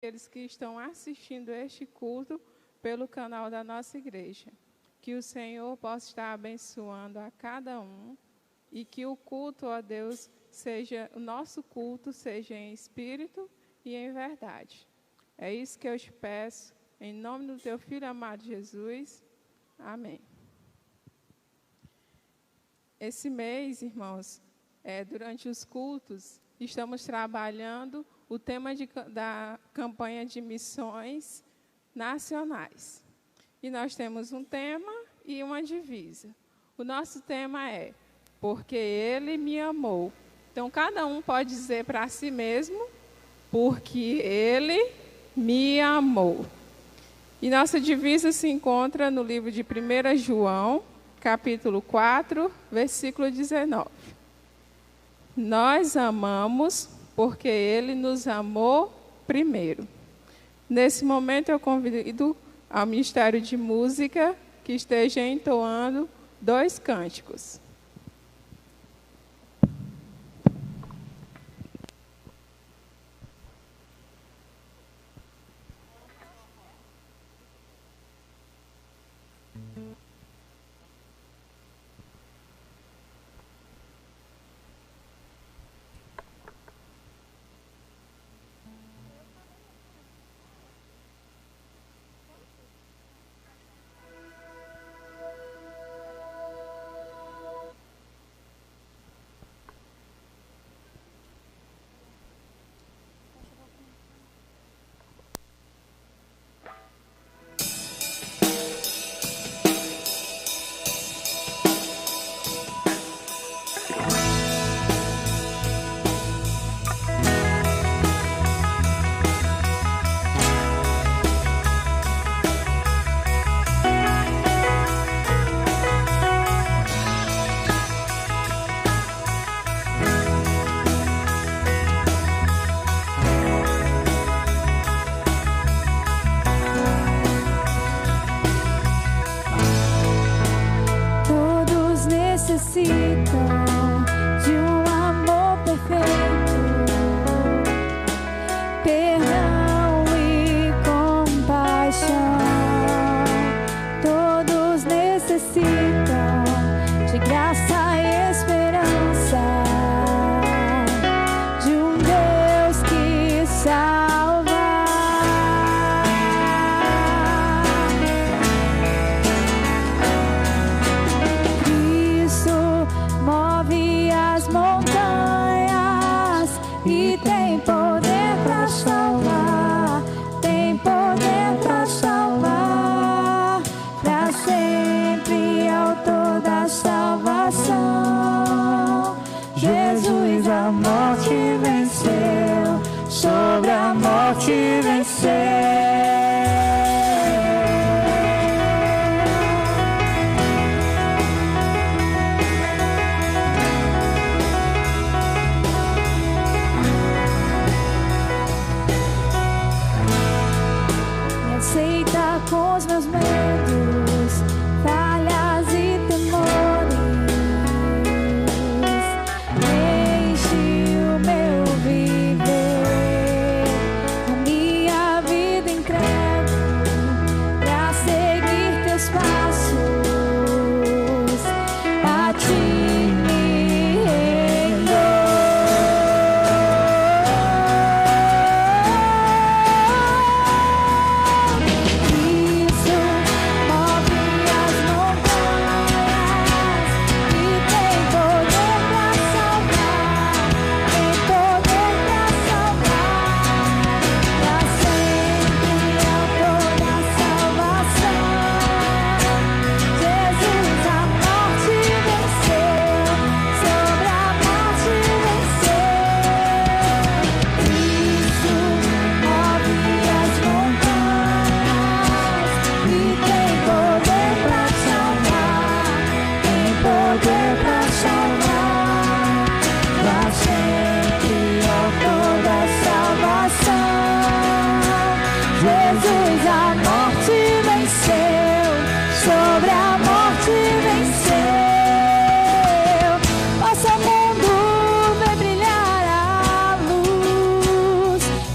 aqueles que estão assistindo este culto pelo canal da nossa igreja. Que o Senhor possa estar abençoando a cada um e que o culto a Deus seja, o nosso culto seja em espírito e em verdade. É isso que eu te peço, em nome do teu Filho amado Jesus. Amém. Esse mês, irmãos, durante os cultos, estamos trabalhando o tema da campanha de missões nacionais. E nós temos um tema e uma divisa. O nosso tema é Porque Ele me amou. Então, cada um pode dizer para si mesmo, porque Ele me amou. E nossa divisa se encontra no livro de 1 João, capítulo 4, versículo 19. Nós amamos porque Ele nos amou primeiro. Nesse momento eu convido ao Ministério de Música que esteja entoando 2 cânticos.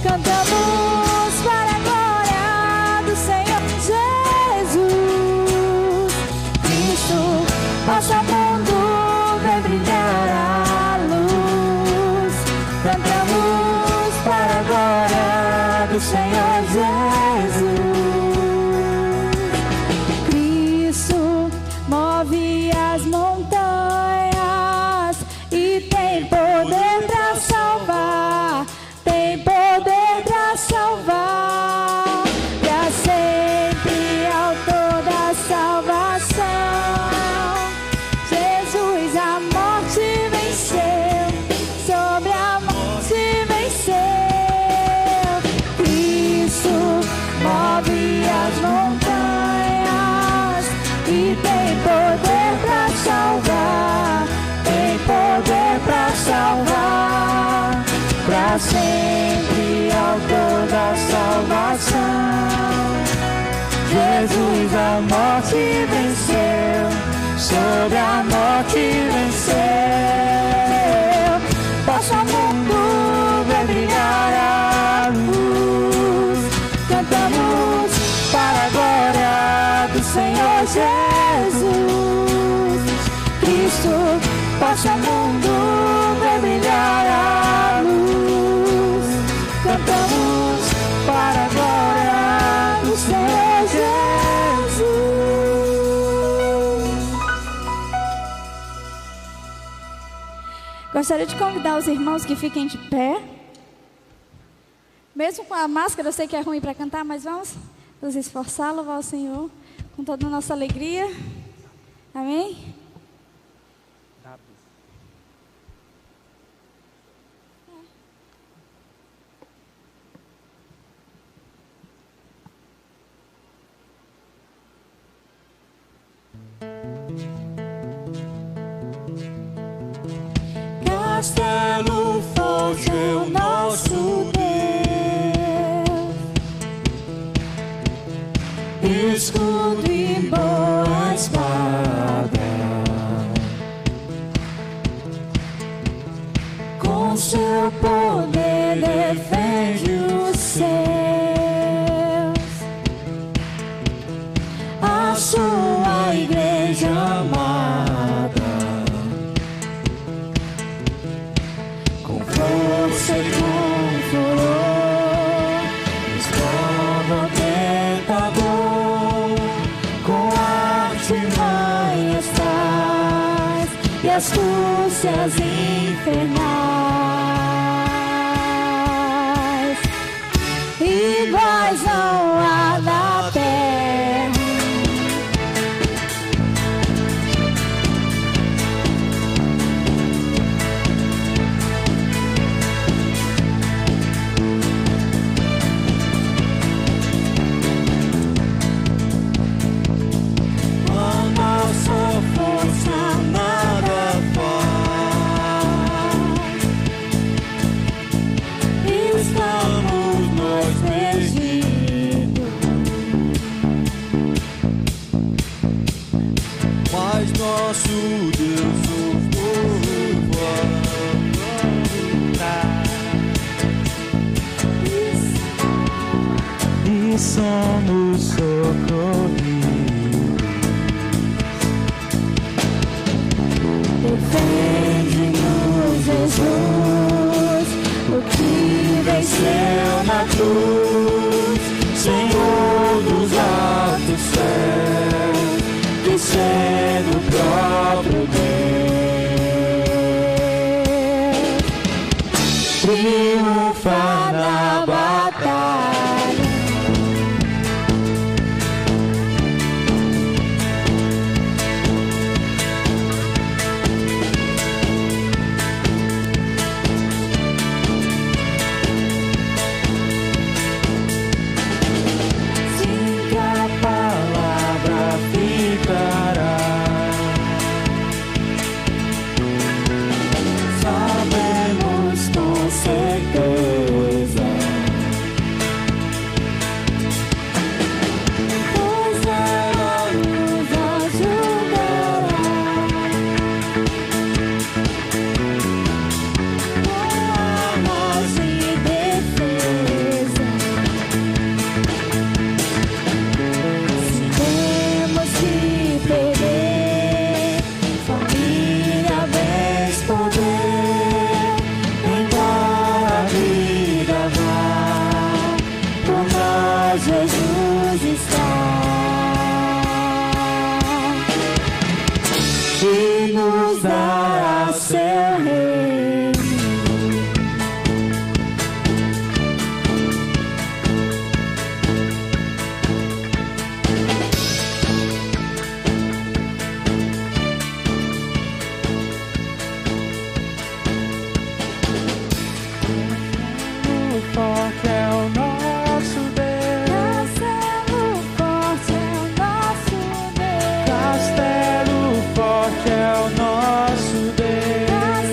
Cantamos do Senhor Jesus. Cristo move as montanhas e tem poder para salvar, tem poder para salvar, para sempre autor da salvação. Jesus a morte venceu, sobre a morte venceu. Cristo move as montanhas e tem poder para salvar, tem poder para salvar, para sempre autor da salvação. Jesus a morte venceu, sobre a morte venceu. Possa o mundo ver brilhar a luz. Cantamos para a glória do Senhor Jesus. Cristo, possa o mundo ver brilhar a luz. Cantamos para a glória do Senhor Jesus. Gostaria de convidar os irmãos que fiquem de pé. Mesmo com a máscara, eu sei que é ruim para cantar, mas vamos nos esforçar, louvar o Senhor com toda a nossa alegria. Amém? Castelo forte é o nosso Deus, escudo e boa espada, com seu poder defende os seus, a sua igreja amada. Força e com furor, esprova o tentador, com artimanhas traz e astúcias infernais, iguais não há na terra. Nosso Deus, o povo e somos socorridos. Defende-nos, Jesus, o que venceu na cruz, Senhor dos altos céus, que sendo o próprio Deus triunfa na batalha. Jesus está e nos dará seu reino. Forte é o nosso Deus, Castelo forte é o nosso Deus. castelo forte é o nosso Deus,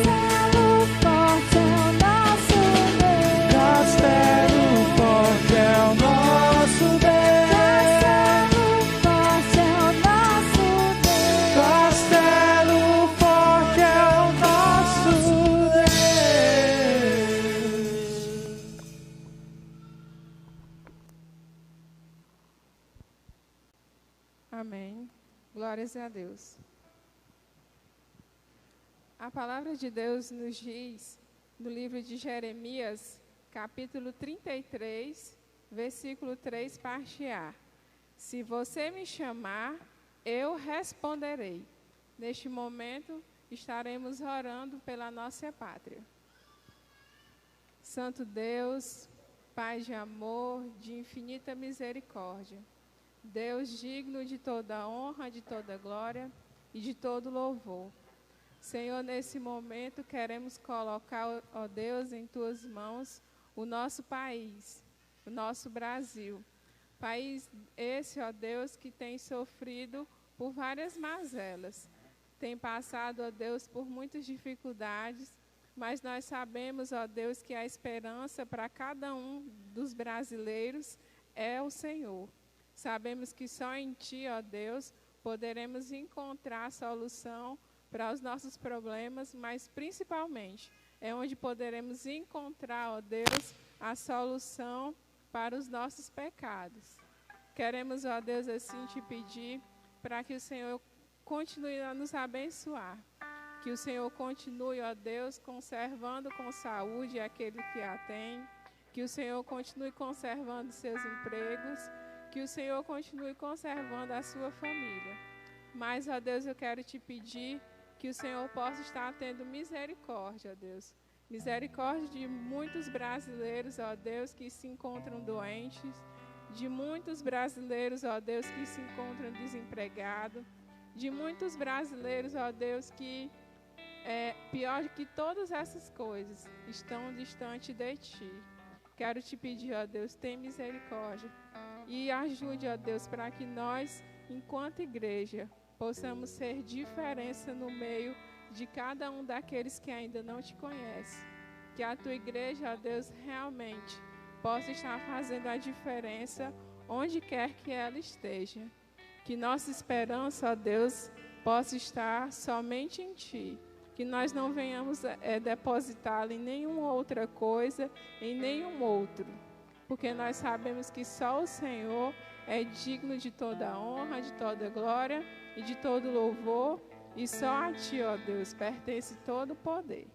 Castelo forte é o nosso Deus. castelo forte é o nosso Deus, Castelo forte é o nosso Deus. castelo forte é o nosso Deus. Amém. Glórias a Deus. A palavra de Deus nos diz, no livro de Jeremias, capítulo 33, versículo 3, parte A. Se você me chamar, eu responderei. Neste momento, estaremos orando pela nossa pátria. Santo Deus, Pai de amor, de infinita misericórdia, Deus digno de toda honra, de toda glória e de todo louvor. Senhor, nesse momento queremos colocar, ó Deus, em Tuas mãos o nosso país, o nosso Brasil. País esse, ó Deus, que tem sofrido por várias mazelas. Tem passado, ó Deus, por muitas dificuldades, mas nós sabemos, ó Deus, que a esperança para cada um dos brasileiros é o Senhor. Sabemos que só em Ti, ó Deus, poderemos encontrar a solução para os nossos problemas, mas principalmente é onde poderemos encontrar, ó Deus, a solução para os nossos pecados. Queremos, ó Deus, assim te pedir para que o Senhor continue a nos abençoar. Que o Senhor continue, ó Deus, conservando com saúde aquele que a tem. Que o Senhor continue conservando seus empregos. Que o Senhor continue conservando a sua família. Mas, ó Deus, eu quero te pedir que o Senhor possa estar tendo misericórdia, ó Deus. Misericórdia de muitos brasileiros, ó Deus, que se encontram doentes. De muitos brasileiros, ó Deus, que se encontram desempregados. De muitos brasileiros, ó Deus, que, pior que todas essas coisas, estão distantes de Ti. Quero te pedir, ó Deus, tem misericórdia. E ajude, ó Deus, para que nós, enquanto igreja, possamos ser diferença no meio de cada um daqueles que ainda não te conhecem. Que a tua igreja, ó Deus, realmente possa estar fazendo a diferença onde quer que ela esteja. Que nossa esperança, ó Deus, possa estar somente em Ti. Que nós não venhamos depositá-la em nenhuma outra coisa, em nenhum outro. Porque nós sabemos que só o Senhor é digno de toda honra, de toda glória e de todo louvor. E só a Ti, ó Deus, pertence todo o poder.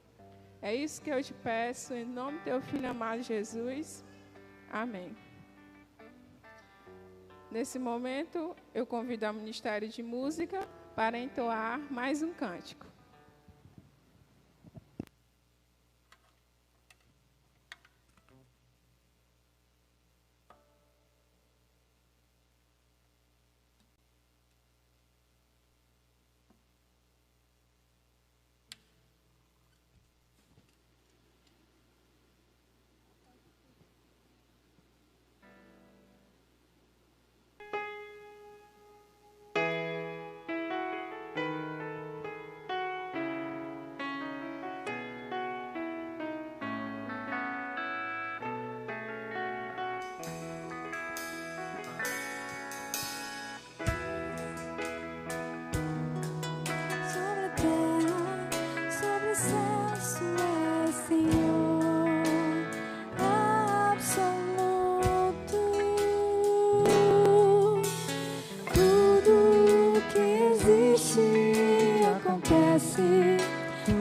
É isso que eu te peço, em nome do Teu Filho amado Jesus. Amém. Nesse momento, eu convido ao Ministério de Música para entoar mais um cântico.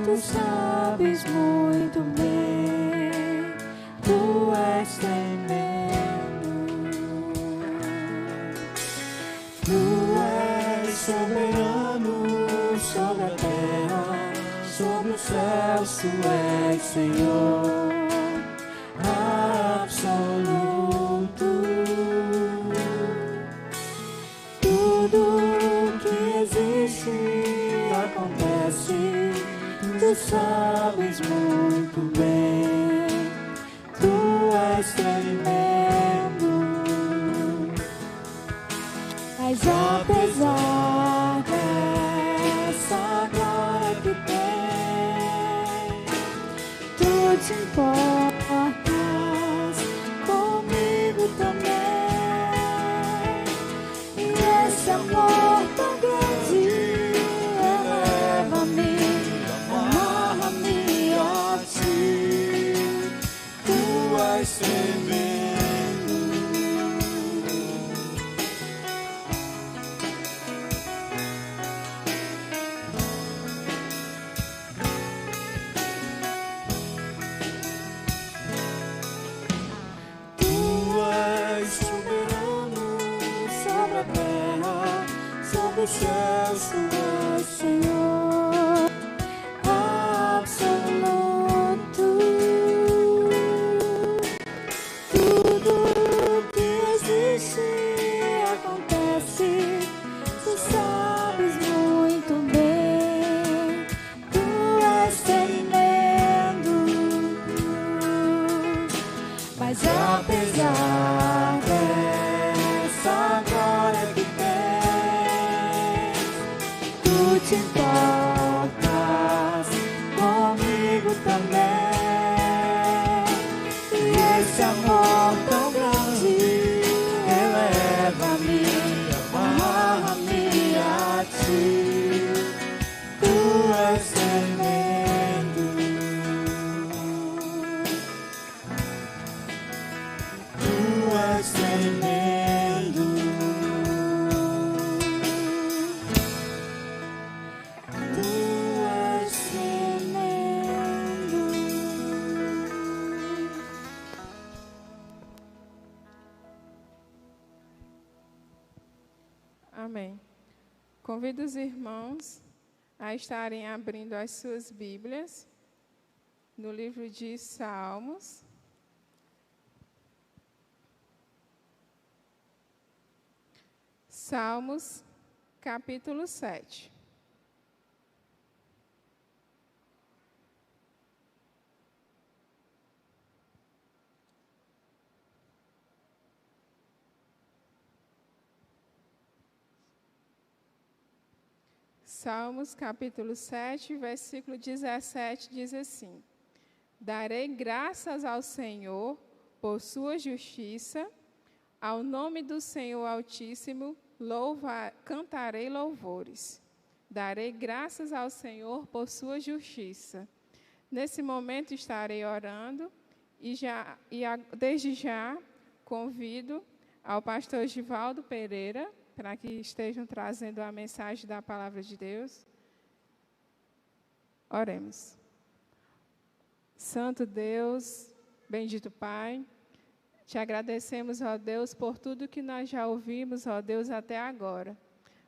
Tu sabes muito bem, Tu és tremendo. excelso és, Senhor, absoluto. Tudo que existe acontece, tu sabes muito bem, tu és tremendo. Mas apesar dessa glória que tem, tu te importas comigo também. E esse amor tão grande eleva-me, amarra-me a ti. Tu és tremendo. Tu és soberano Sobre a terra, sobre os céus, tu és Senhor absoluto. Tudo que existe acontece, tu sabes muito bem, tu és tremendo. Mas apesar dessa glória que tem, tu te importas comigo também. E esse amor tão grande eleva-me, amarra-me a ti. Tu és tremendo. Tu és tremendo. Tu és tremendo. Amém. Convido os irmãos a estarem abrindo as suas Bíblias no livro de Salmos. Salmos, capítulo 7. Salmos, capítulo 7, versículo 17, diz assim: Darei graças ao Senhor por sua justiça, ao nome do Senhor Altíssimo cantarei louvores. Darei graças ao Senhor por sua justiça. Nesse momento estarei orando desde já convido ao pastor Givaldo Pereira para que estejam trazendo a mensagem da palavra de Deus. Oremos. Santo Deus, bendito Pai, te agradecemos, ó Deus, por tudo que nós já ouvimos, ó Deus, até agora.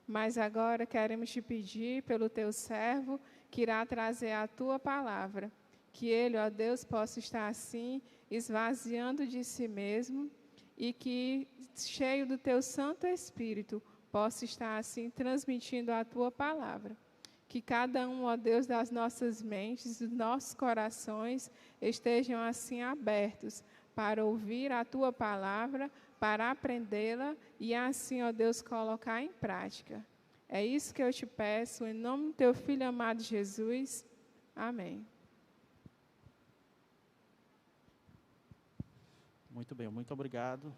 Mas agora queremos te pedir pelo teu servo que irá trazer a tua palavra, que ele, ó Deus, possa estar assim, esvaziando de si mesmo, e que, cheio do teu Santo Espírito, possa estar assim, transmitindo a tua palavra. Que cada um, ó Deus, das nossas mentes, dos nossos corações, estejam assim abertos para ouvir a tua palavra, para aprendê-la e assim, ó Deus, colocar em prática. É isso que eu te peço, em nome do teu Filho amado Jesus. Amém. Muito bem, muito obrigado.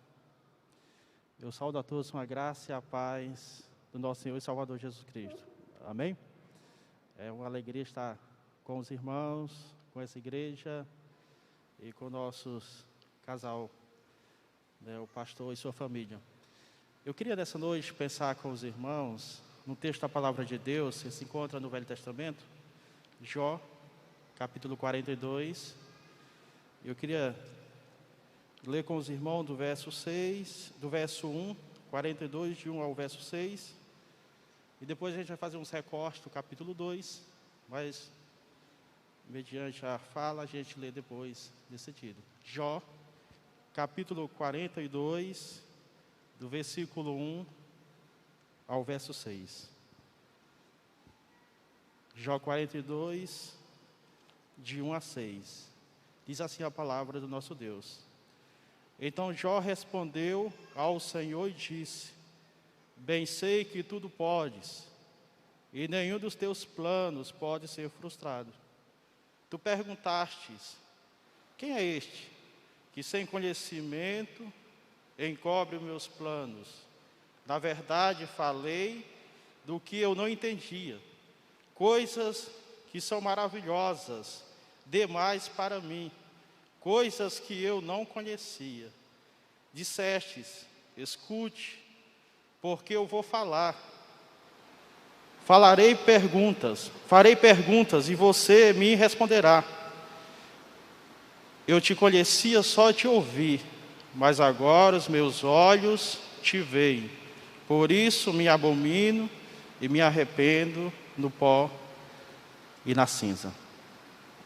Eu saúdo a todos com a graça e a paz do nosso Senhor e Salvador Jesus Cristo. Amém? É uma alegria estar com os irmãos, com essa igreja e com o nosso casal, né, o pastor e sua família. Eu queria nessa noite pensar com os irmãos no texto da Palavra de Deus, que se encontra no Velho Testamento, Jó, capítulo 42. Eu queria ler com os irmãos do verso 1, 42, de 1 ao verso 6. E depois a gente vai fazer uns recortes do capítulo 2. Mas mediante a fala, a gente lê depois decidido. Jó, capítulo 42, do versículo 1 ao verso 6. Jó 42, de 1 a 6. Diz assim a palavra do nosso Deus. Então Jó respondeu ao Senhor e disse: bem sei que tudo podes, e nenhum dos teus planos pode ser frustrado. Tu perguntastes: quem é este que sem conhecimento encobre os meus planos? Na verdade falei do que eu não entendia, coisas que são maravilhosas demais para mim, coisas que eu não conhecia. Dissestes: escute, porque eu vou falar. Farei perguntas e você me responderá. Eu te conhecia só te ouvir, mas agora os meus olhos te veem. Por isso me abomino e me arrependo no pó e na cinza.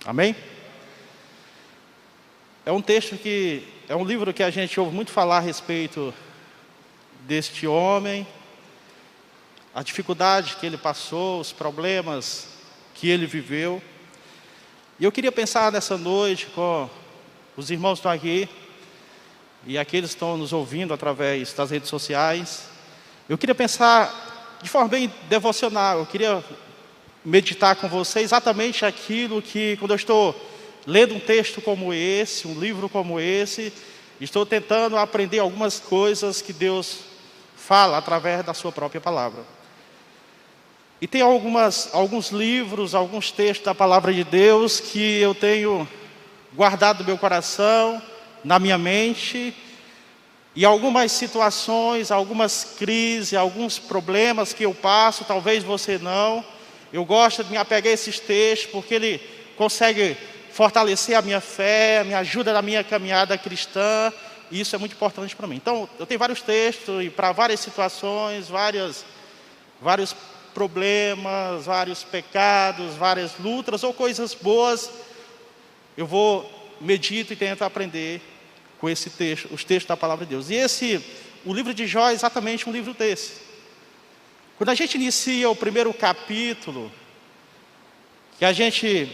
Amém? É um livro que a gente ouve muito falar a respeito deste homem, a dificuldade que ele passou, os problemas que ele viveu. E eu queria pensar nessa noite com os irmãos que estão aqui e aqueles que estão nos ouvindo através das redes sociais. Eu queria pensar de forma bem devocional, eu queria meditar com você exatamente aquilo que, quando eu estou lendo um texto como esse, um livro como esse, estou tentando aprender algumas coisas que Deus fala através da sua própria palavra. E tem alguns livros, alguns textos da palavra de Deus que eu tenho guardado no meu coração, na minha mente, e algumas situações, algumas crises, alguns problemas que eu passo, talvez você não. Eu gosto de me apegar a esses textos porque ele consegue fortalecer a minha fé, me ajuda na minha caminhada cristã, e isso é muito importante para mim. Então, eu tenho vários textos e para várias situações, vários problemas, vários pecados, várias lutas ou coisas boas, eu medito e tento aprender com esse texto, os textos da palavra de Deus. E o livro de Jó é exatamente um livro desse. Quando a gente inicia o primeiro capítulo, que a gente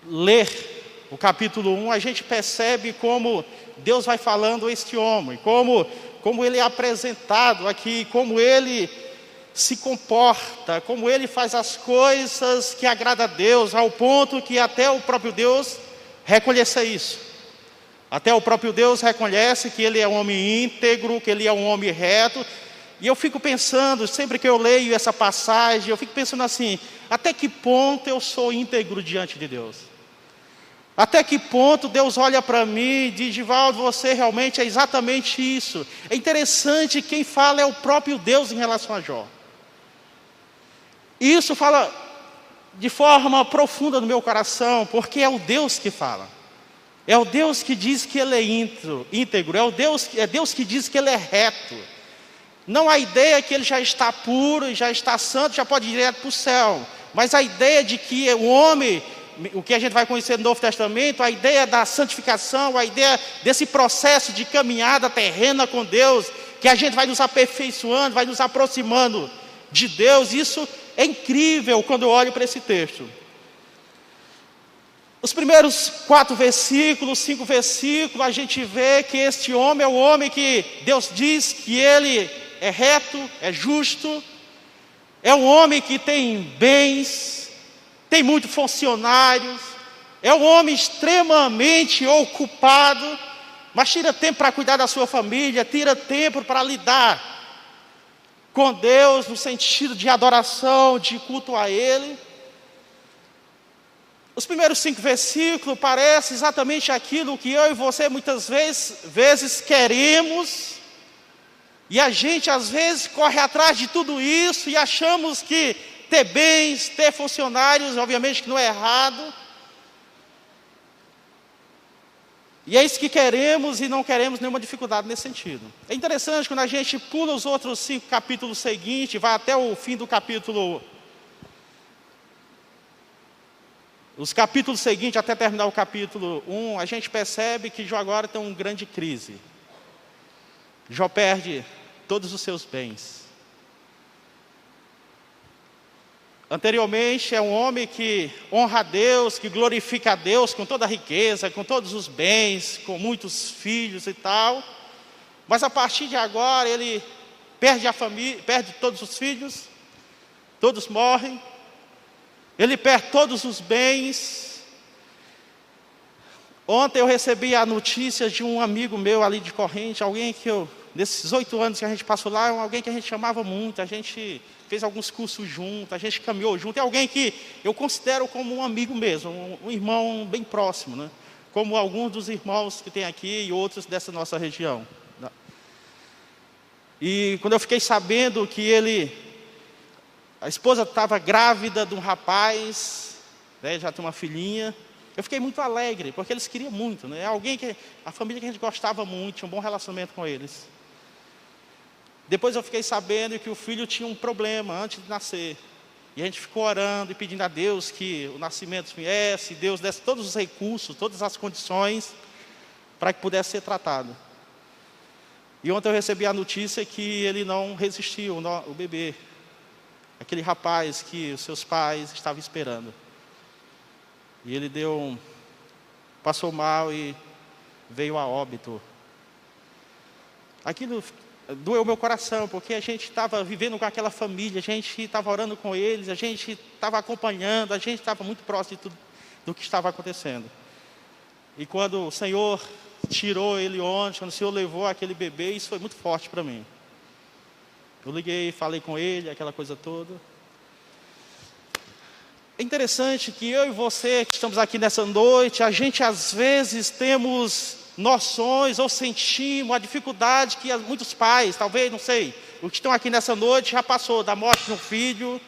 lê o capítulo 1, a gente percebe como Deus vai falando a este homem, como ele é apresentado aqui, como ele se comporta, como ele faz as coisas que agrada a Deus, ao ponto que até o próprio Deus reconhece isso. Até o próprio Deus reconhece que ele é um homem íntegro, que ele é um homem reto. E eu fico pensando, sempre que eu leio essa passagem, eu fico pensando assim: até que ponto eu sou íntegro diante de Deus? Até que ponto Deus olha para mim e diz: Givaldo, você realmente é exatamente isso. É interessante, quem fala é o próprio Deus em relação a Jó. Isso fala de forma profunda no meu coração, porque é o Deus que fala. É o Deus que diz que ele é íntegro, é Deus que diz que ele é reto. Não a ideia que ele já está puro, já está santo, já pode ir direto para o céu. Mas a ideia de que o homem, o que a gente vai conhecer no Novo Testamento, a ideia da santificação, a ideia desse processo de caminhada terrena com Deus, que a gente vai nos aperfeiçoando, vai nos aproximando de Deus. Isso é incrível quando eu olho para esse texto. Os primeiros 4 versículos, 5 versículos, a gente vê que este homem é o homem que Deus diz que ele é reto, é justo, é um homem que tem bens, tem muitos funcionários, é um homem extremamente ocupado, mas tira tempo para cuidar da sua família, tira tempo para lidar com Deus no sentido de adoração, de culto a Ele. Os primeiros 5 versículos parecem exatamente aquilo que eu e você muitas vezes queremos, e a gente às vezes corre atrás de tudo isso e achamos que ter bens, ter funcionários, obviamente que não é errado, e é isso que queremos e não queremos nenhuma dificuldade nesse sentido. É interessante quando a gente pula os outros 5 capítulos seguintes, vai até o fim do capítulo Os capítulos seguintes, até terminar o capítulo 1, a gente percebe que Jó agora tem uma grande crise. Jó perde todos os seus bens. Anteriormente, é um homem que honra a Deus, que glorifica a Deus com toda a riqueza, com todos os bens, com muitos filhos e tal. Mas a partir de agora, ele perde a família, perde todos os filhos, todos morrem. Ele perde todos os bens. Ontem eu recebi a notícia de um amigo meu ali de Corrente, alguém que nesses 8 anos que a gente passou lá, alguém que a gente chamava muito, a gente fez alguns cursos juntos, a gente caminhou junto, é alguém que eu considero como um amigo mesmo, um irmão bem próximo, né? Como alguns dos irmãos que tem aqui e outros dessa nossa região. E quando eu fiquei sabendo que a esposa estava grávida de um rapaz, né, já tem uma filhinha, eu fiquei muito alegre, porque eles queriam muito, né? A família que a gente gostava muito, tinha um bom relacionamento com eles. Depois eu fiquei sabendo que o filho tinha um problema antes de nascer. E a gente ficou orando e pedindo a Deus que o nascimento viesse, Deus desse todos os recursos, todas as condições para que pudesse ser tratado. E ontem eu recebi a notícia que ele não resistiu, o bebê. Aquele rapaz que os seus pais estavam esperando. E ele passou mal e veio a óbito. Aquilo doeu meu coração, porque a gente estava vivendo com aquela família, a gente estava orando com eles, a gente estava acompanhando, a gente estava muito próximo de tudo do que estava acontecendo. E quando o Senhor tirou ele ontem, quando o Senhor levou aquele bebê, isso foi muito forte para mim. Eu liguei, falei com ele, aquela coisa toda. É interessante que eu e você, que estamos aqui nessa noite, a gente às vezes temos noções ou sentimos a dificuldade que muitos pais, talvez, não sei, os que estão aqui nessa noite já passou da morte de um filho.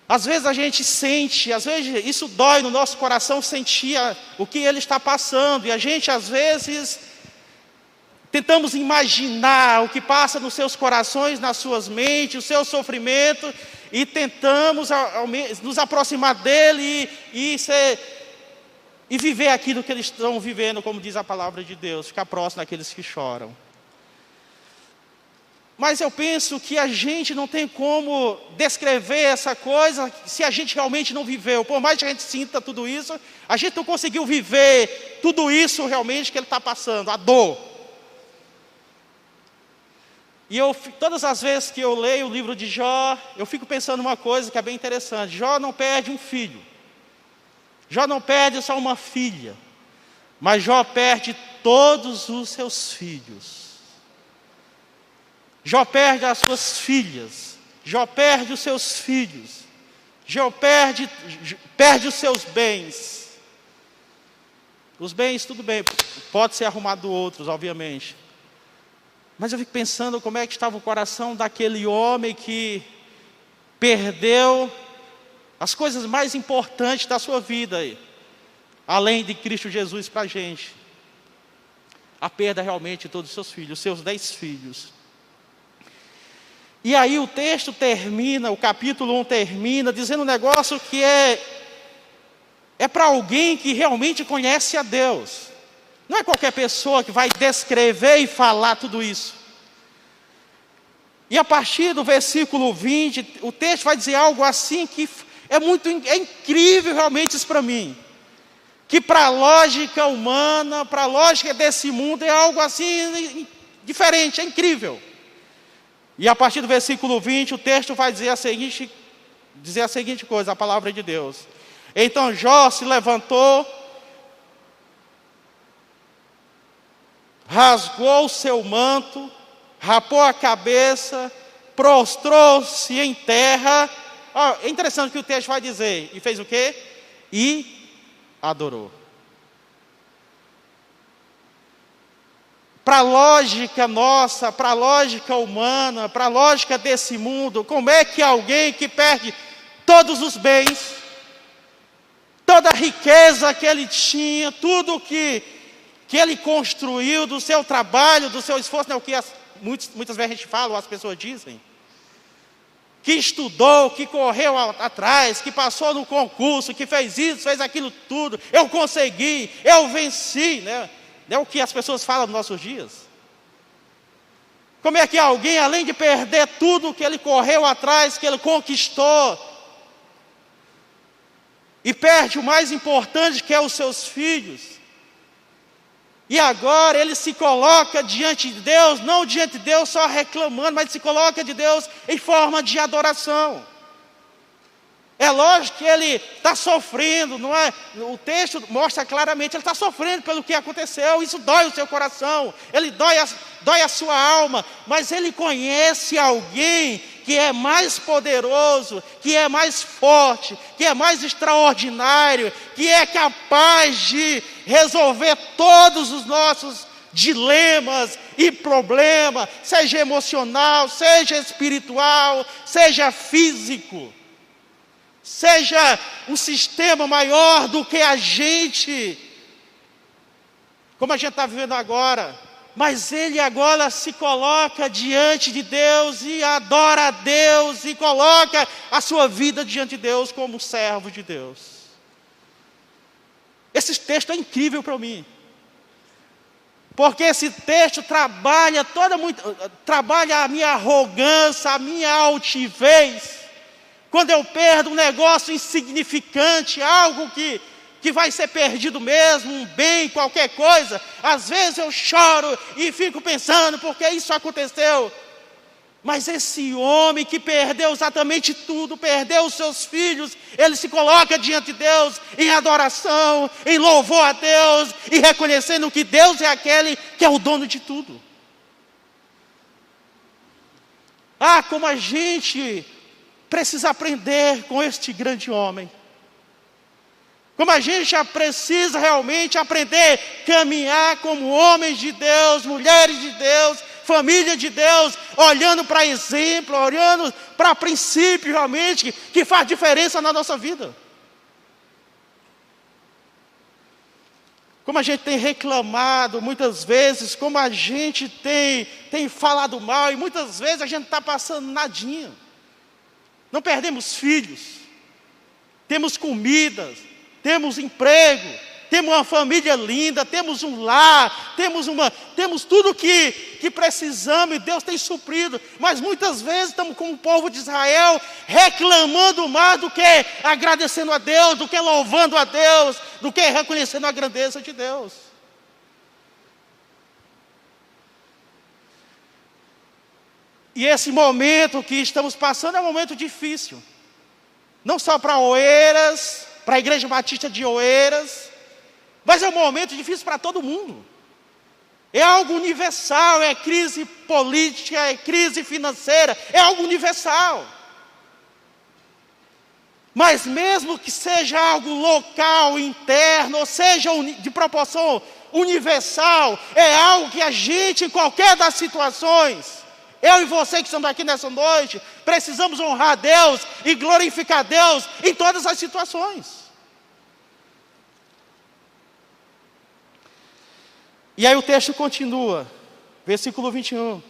Às vezes a gente sente, às vezes isso dói no nosso coração, sentir o que ele está passando. E a gente às vezes tentamos imaginar o que passa nos seus corações, nas suas mentes, o seu sofrimento, e tentamos nos aproximar dele e viver aquilo que eles estão vivendo, como diz a palavra de Deus, ficar próximo daqueles que choram. Mas eu penso que a gente não tem como descrever essa coisa se a gente realmente não viveu. Por mais que a gente sinta tudo isso, a gente não conseguiu viver tudo isso realmente que ele está passando, a dor. E todas as vezes que eu leio o livro de Jó, eu fico pensando uma coisa que é bem interessante. Jó não perde um filho. Jó não perde só uma filha. Mas Jó perde todos os seus filhos. Jó perde as suas filhas. Jó perde os seus filhos. Jó perde os seus bens. Os bens, tudo bem, pode ser arrumado outros, obviamente. Mas eu fico pensando como é que estava o coração daquele homem que perdeu as coisas mais importantes da sua vida, além de Cristo Jesus para a gente. A perda realmente de todos os seus filhos, os seus 10 filhos. E aí o texto termina, o capítulo 1 termina, dizendo um negócio que é para alguém que realmente conhece a Deus. Não é qualquer pessoa que vai descrever e falar tudo isso. E a partir do versículo 20, o texto vai dizer algo assim que é incrível realmente isso para mim. Que para a lógica humana, para a lógica desse mundo, é algo assim diferente, é incrível. E a partir do versículo 20, o texto vai dizer a seguinte coisa, a palavra de Deus. Então Jó se levantou, rasgou o seu manto, rapou a cabeça, prostrou-se em terra. É interessante o que o texto vai dizer. E fez o quê? E adorou. Para a lógica nossa, para a lógica humana, para a lógica desse mundo, como é que alguém que perde todos os bens, toda a riqueza que ele tinha, tudo que ele construiu do seu trabalho, do seu esforço, não é o que muitas vezes a gente fala, ou as pessoas dizem. que estudou, que correu atrás, que passou no concurso, que fez isso, fez aquilo tudo, eu consegui, eu venci, né? É o que as pessoas falam nos nossos dias. Como é que alguém, além de perder tudo que ele correu atrás, que ele conquistou, e perde o mais importante, que é os seus filhos, e agora ele se coloca diante de Deus, não diante de Deus só reclamando, mas se coloca de Deus em forma de adoração. É lógico que ele está sofrendo, não é? O texto mostra claramente, ele está sofrendo pelo que aconteceu, isso dói o seu coração, ele dói a sua alma, mas ele conhece alguém que é mais poderoso, que é mais forte, que é mais extraordinário, que é capaz de resolver todos os nossos dilemas e problemas, seja emocional, seja espiritual, seja físico. Seja um sistema maior do que a gente, como a gente está vivendo agora, mas ele agora se coloca diante de Deus e adora a Deus e coloca a sua vida diante de Deus como servo de Deus. Esse texto é incrível para mim, porque esse texto trabalha trabalha a minha arrogância, a minha altivez. Quando eu perdo um negócio insignificante, algo que vai ser perdido mesmo, um bem, qualquer coisa, às vezes eu choro e fico pensando, por que isso aconteceu? Mas esse homem que perdeu exatamente tudo, perdeu os seus filhos, ele se coloca diante de Deus em adoração, em louvor a Deus, e reconhecendo que Deus é aquele que é o dono de tudo. Ah, como a gente precisa aprender com este grande homem. Como a gente já precisa realmente aprender a caminhar como homens de Deus, mulheres de Deus, família de Deus, olhando para exemplo, olhando para princípio realmente, que faz diferença na nossa vida. Como a gente tem reclamado muitas vezes, como a gente tem falado mal, e muitas vezes a gente está passando nadinha. Não perdemos filhos, temos comida, temos emprego, temos uma família linda, temos um lar, temos tudo que precisamos e Deus tem suprido. Mas muitas vezes estamos como o povo de Israel, reclamando mais do que agradecendo a Deus, do que louvando a Deus, do que reconhecendo a grandeza de Deus. E esse momento que estamos passando é um momento difícil. Não só para Oeiras, para a Igreja Batista de Oeiras, mas é um momento difícil para todo mundo. É algo universal, é crise política, é crise financeira, é algo universal. Mas mesmo que seja algo local, interno, ou seja de proporção universal, é algo que a gente, em qualquer das situações, eu e você que estamos aqui nessa noite, precisamos honrar a Deus e glorificar a Deus em todas as situações. E aí o texto continua, versículo 21.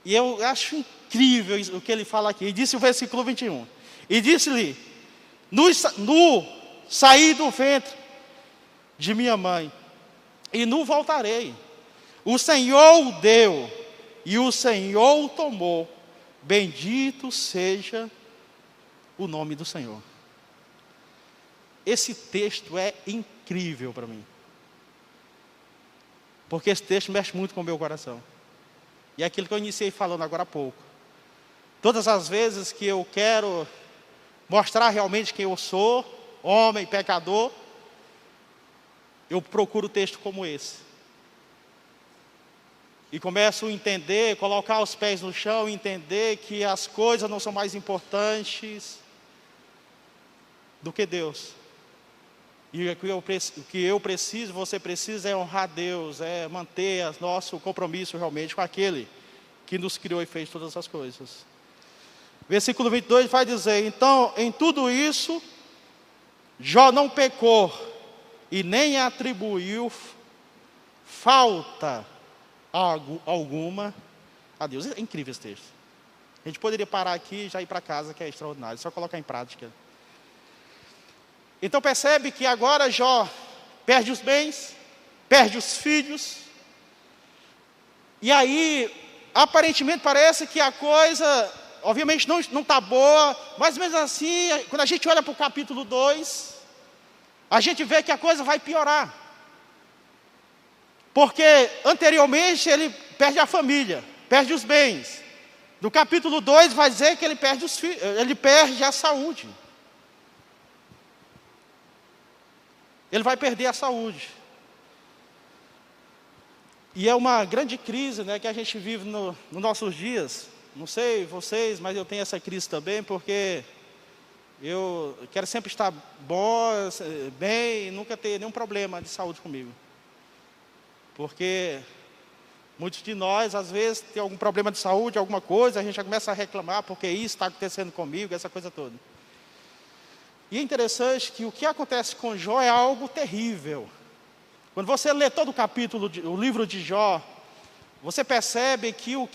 E eu acho incrível o que ele fala aqui. E disse o versículo 21. E disse-lhe, no saí do ventre de minha mãe, e nu voltarei. O Senhor o deu, e o Senhor o tomou. Bendito seja o nome do Senhor. Esse texto é incrível para mim. Porque esse texto mexe muito com o meu coração. E é aquilo que eu iniciei falando agora há pouco. Todas as vezes que eu quero mostrar realmente quem eu sou, homem, pecador, eu procuro texto como esse. E começo a entender, colocar os pés no chão e entender que as coisas não são mais importantes do que Deus. E o que eu preciso, você precisa é honrar Deus, é manter nosso compromisso realmente com aquele que nos criou e fez todas as coisas. Versículo 22 vai dizer, então, em tudo isso, Jó não pecou e nem atribuiu falta alguma a Deus. É incrível esse texto. A gente poderia parar aqui e já ir para casa, que é extraordinário, só colocar em prática. Então percebe que agora Jó perde os bens, perde os filhos. E aí, aparentemente parece que a coisa, obviamente não está boa, mas mesmo assim, quando a gente olha para o capítulo 2, a gente vê que a coisa vai piorar. Porque anteriormente ele perde a família, perde os bens. No capítulo 2 vai dizer que ele perde os filhos, ele perde a saúde. Ele vai perder a saúde. E é uma grande crise, né, que a gente vive nos nossos dias. Não sei vocês, mas eu tenho essa crise também, porque eu quero sempre estar bem e nunca ter nenhum problema de saúde comigo. Porque muitos de nós, às vezes, tem algum problema de saúde, alguma coisa, a gente já começa a reclamar, porque isso está acontecendo comigo, essa coisa toda. E é interessante que o que acontece com Jó é algo terrível. Quando você lê todo o capítulo, o livro de Jó, você percebe que o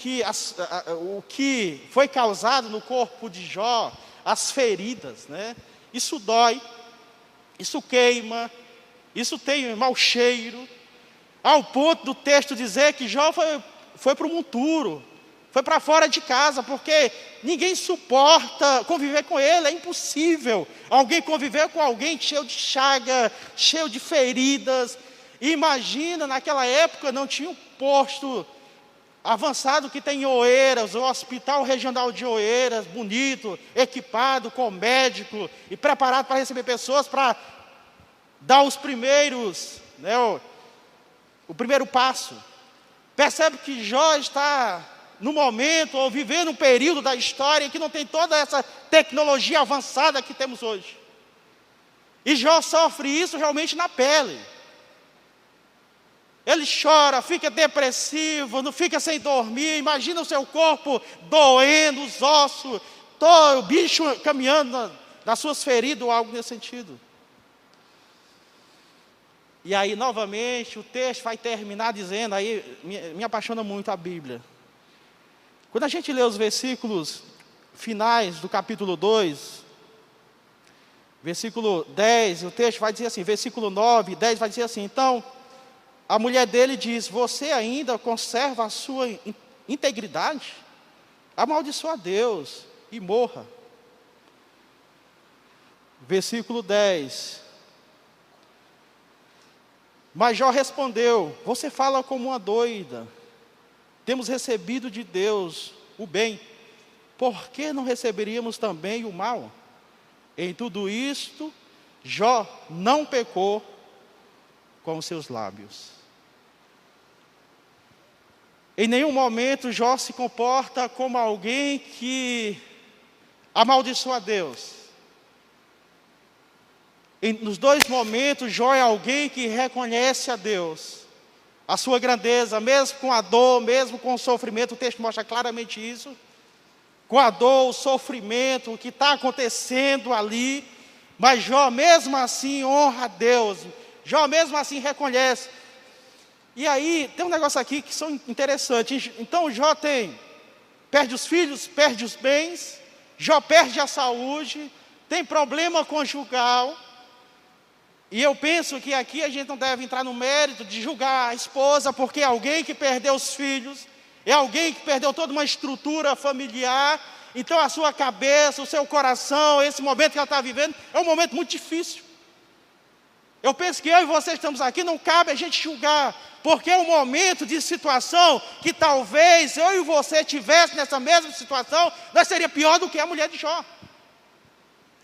que foi causado no corpo de Jó, as feridas, né? Isso dói, isso queima, isso tem mau cheiro, ao ponto do texto dizer que Jó foi para o monturo, foi para fora de casa, porque ninguém suporta conviver com ele, é impossível alguém conviver com alguém cheio de chaga, cheio de feridas. E imagina, naquela época não tinha um posto avançado que tem em Oeiras, o Hospital Regional de Oeiras, bonito, equipado com médico e preparado para receber pessoas para dar os primeiros, né, o primeiro passo. Percebe que Jó está no momento, ou vivendo um período da história que não tem toda essa tecnologia avançada que temos hoje. E Jó sofre isso realmente na pele. Ele chora, fica depressivo, não fica sem dormir, imagina o seu corpo doendo, os ossos, o bicho caminhando nas suas feridas ou algo nesse sentido. E aí, novamente, o texto vai terminar dizendo, aí me apaixona muito a Bíblia. Quando a gente lê os versículos finais do capítulo 2, versículo 10, o texto vai dizer assim, versículo 9 e 10 vai dizer assim, então, a mulher dele diz, você ainda conserva a sua integridade? Amaldiçoa a Deus e morra. Versículo 10. Mas Jó respondeu, você fala como uma doida. Temos recebido de Deus o bem. Por que não receberíamos também o mal? Em tudo isto, Jó não pecou com os seus lábios. Em nenhum momento Jó se comporta como alguém que amaldiçoa a Deus. Nos dois momentos, Jó é alguém que reconhece a Deus, a sua grandeza, mesmo com a dor, mesmo com o sofrimento, o texto mostra claramente isso. Com a dor, o sofrimento, o que está acontecendo ali, mas Jó mesmo assim honra a Deus, Jó mesmo assim reconhece. E aí, tem um negócio aqui que são interessantes. Então, Jó perde os filhos, perde os bens, Jó perde a saúde, tem problema conjugal. E eu penso que aqui a gente não deve entrar no mérito de julgar a esposa, porque é alguém que perdeu os filhos, é alguém que perdeu toda uma estrutura familiar. Então, a sua cabeça, o seu coração, esse momento que ela está vivendo, é um momento muito difícil. Eu penso que eu e você estamos aqui, não cabe a gente julgar, porque é um momento de situação que talvez eu e você tivesse nessa mesma situação, nós seria pior do que a mulher de Jó.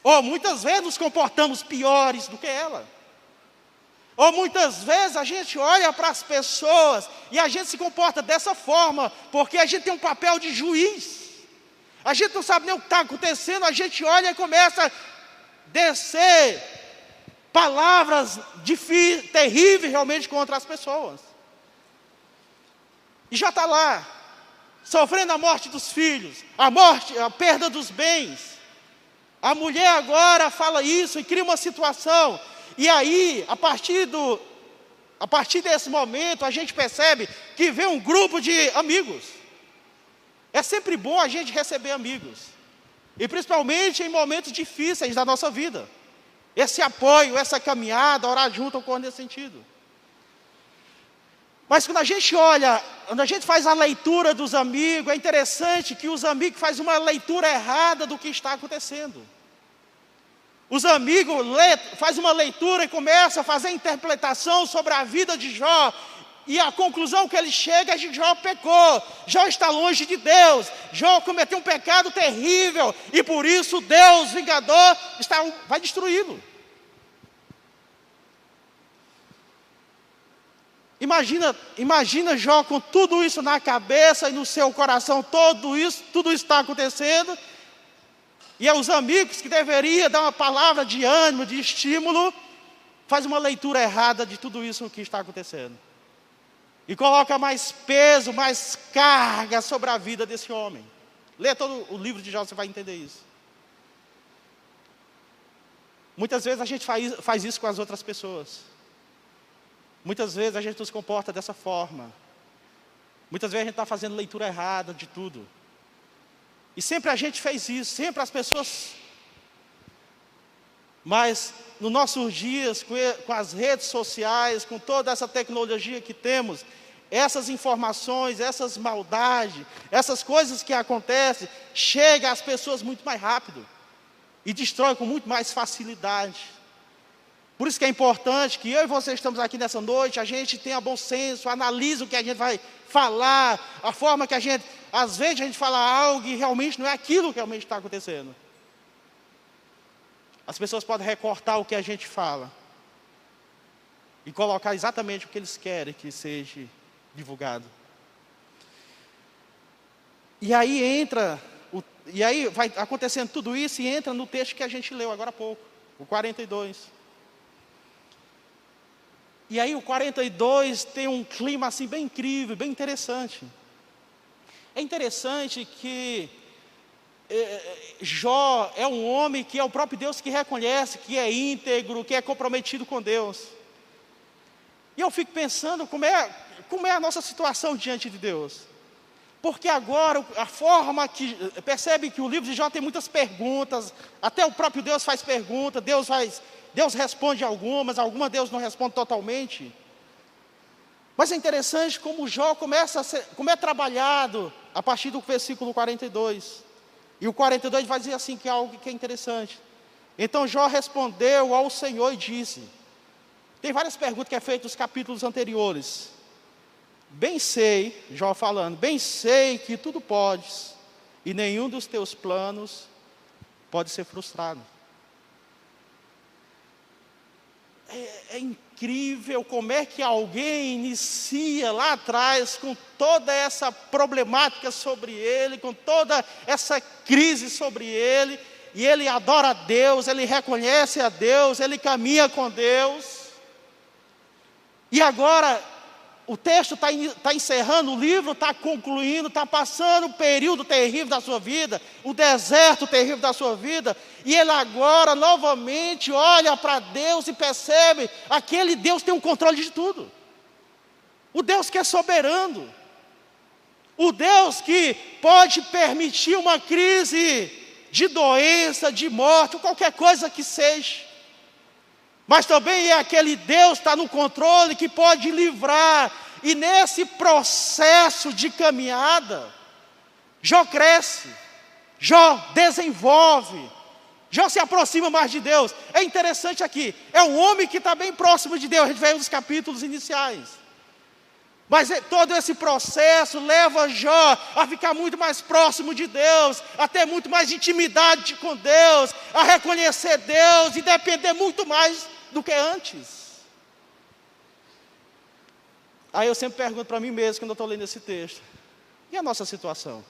Ou muitas vezes nos comportamos piores do que ela. Ou muitas vezes a gente olha para as pessoas e a gente se comporta dessa forma, porque a gente tem um papel de juiz. A gente não sabe nem o que está acontecendo, a gente olha e começa a descer palavras terríveis realmente contra as pessoas. E já está lá, sofrendo a morte dos filhos, a perda dos bens. A mulher agora fala isso e cria uma situação. E aí, a partir desse momento, a gente percebe que vem um grupo de amigos. É sempre bom a gente receber amigos. E principalmente em momentos difíceis da nossa vida. Esse apoio, essa caminhada, orar junto ocorre nesse sentido. Mas quando a gente olha, quando a gente faz a leitura dos amigos, é interessante que os amigos fazem uma leitura errada do que está acontecendo. Os amigos fazem uma leitura e começam a fazer a interpretação sobre a vida de Jó. E a conclusão que ele chega é que Jó pecou. Jó está longe de Deus. Jó cometeu um pecado terrível. E por isso Deus, vingador, vai destruí-lo. Imagina Jó com tudo isso na cabeça e no seu coração, tudo isso está acontecendo. E os amigos que deveriam dar uma palavra de ânimo, de estímulo, faz uma leitura errada de tudo isso que está acontecendo. E coloca mais peso, mais carga sobre a vida desse homem. Lê todo o livro de Jó, você vai entender isso. Muitas vezes a gente faz isso com as outras pessoas. Muitas vezes a gente nos comporta dessa forma. Muitas vezes a gente está fazendo leitura errada de tudo. E sempre a gente fez isso, sempre as pessoas. Mas nos nossos dias, com as redes sociais, com toda essa tecnologia que temos, essas informações, essas maldades, essas coisas que acontecem, chegam às pessoas muito mais rápido. E destrói com muito mais facilidade. Por isso que é importante que eu e você estamos aqui nessa noite, a gente tenha bom senso, analise o que a gente vai falar, a forma que às vezes a gente fala algo e realmente não é aquilo que realmente está acontecendo. As pessoas podem recortar o que a gente fala e colocar exatamente o que eles querem que seja divulgado. E aí vai acontecendo tudo isso e entra no texto que a gente leu agora há pouco, o 42. E aí o 42 tem um clima assim bem incrível, bem interessante. É interessante que Jó é um homem que é o próprio Deus que reconhece, que é íntegro, que é comprometido com Deus. E eu fico pensando como é a nossa situação diante de Deus. Porque agora, a forma que... Percebe que o livro de Jó tem muitas perguntas, até o próprio Deus faz perguntas, Deus responde algumas Deus não responde totalmente. Mas é interessante como Jó como é trabalhado a partir do versículo 42. E o 42 vai dizer assim, que é algo que é interessante. Então Jó respondeu ao Senhor e disse... Tem várias perguntas que é feito nos capítulos anteriores. Bem sei, Jó falando, bem sei que tudo podes, e nenhum dos teus planos pode ser frustrado. É incrível como é que alguém inicia lá atrás com toda essa problemática sobre ele, com toda essa crise sobre ele, e ele adora a Deus, ele reconhece a Deus, ele caminha com Deus. E agora, o texto está encerrando, o livro está concluindo, está passando o período terrível da sua vida, o deserto terrível da sua vida, e ele agora novamente olha para Deus e percebe, aquele Deus tem o controle de tudo. O Deus que é soberano, o Deus que pode permitir uma crise de doença, de morte, ou qualquer coisa que seja. Mas também é aquele Deus que está no controle, que pode livrar. E nesse processo de caminhada, Jó cresce, Jó desenvolve, Jó se aproxima mais de Deus. É interessante aqui, é um homem que está bem próximo de Deus, a gente vê nos capítulos iniciais. Mas todo esse processo leva Jó a ficar muito mais próximo de Deus, a ter muito mais intimidade com Deus, a reconhecer Deus e depender muito mais do que antes. Aí eu sempre pergunto para mim mesmo, quando eu estou lendo esse texto, e a nossa situação?